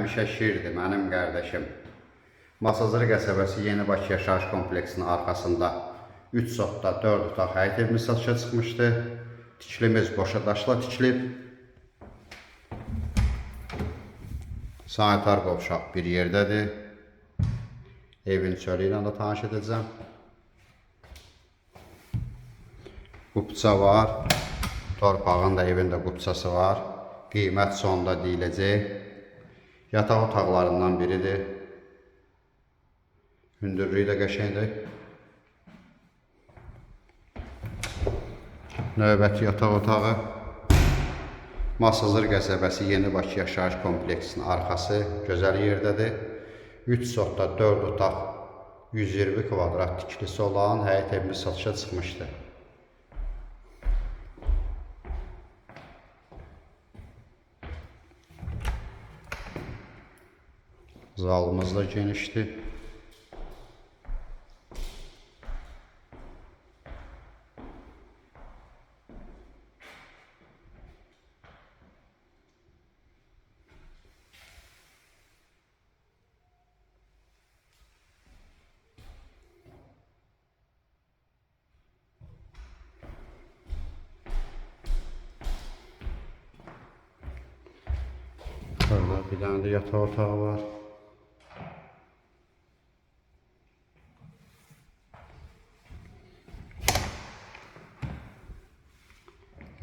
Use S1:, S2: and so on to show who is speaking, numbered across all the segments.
S1: həmişə şirdir mənim qardaşım. Masazır qəsəbəsi Yeni Bakı yaşayış kompleksinin arxasında 3 otaqda 4 otaq həyət evimiz satışa çıxmışdı. Tikilimiz boşa daşla tikilib. Sanitar qovşaq bir yerdədir. Evin çölü ilə də tanış edəcəm. Qupça var. Torpağın da evin də qupçası var. Qiymət sonda deyiləcək. Yataq otaqlarından biridir. Hündürlüyü də qəşəngdir. Növbəti yataq otağı. Masazır qəsəbəsi Yeni Bakı yaşayış kompleksinin arxası gözəl yerdədir. 3 otaqda 4 otaq 120 kvadrat tikilisi olan həyət evimiz satışa çıxmışdı. Zalımız da genişdir. Burada bir tane de yataq otağı var.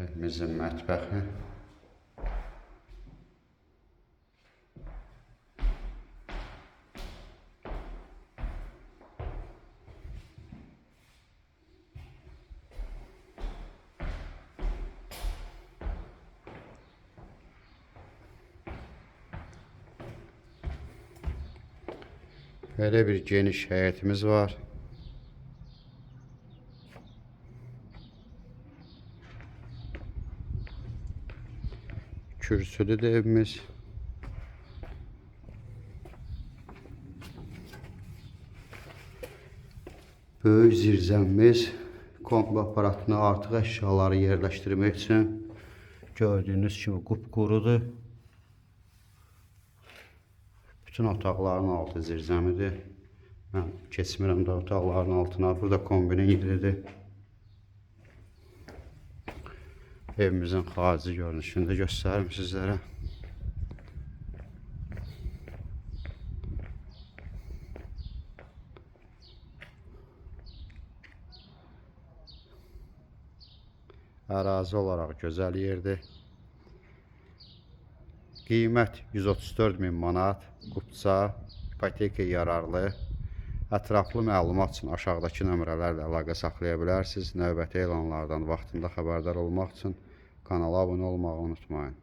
S1: Evimizin mətbəxi. Böyle bir geniş həyətimiz var. Kürsülü de evimiz. Böyük zirzəmimiz. Kombi aparatını artıq əşyaları yerləşdirmək üçün gördüyünüz kimi qupqurudur. Bütün otaqların altı zirzəmidir. Mən keçmirəm də otaqların altına. Burada kombinin yeridir. Evimizin xarici görünüşünü də göstərim sizlərə. Ərazi olaraq gözəl yerdir. Qiymət 134.000 manat. Qupça, ipoteka yararlı. Ətraflı məlumat üçün aşağıdakı nömrələrlə əlaqə saxlaya bilərsiniz. Növbəti elanlardan vaxtında xəbərdar olmaq üçün kanala abunə olmağı unutmayın.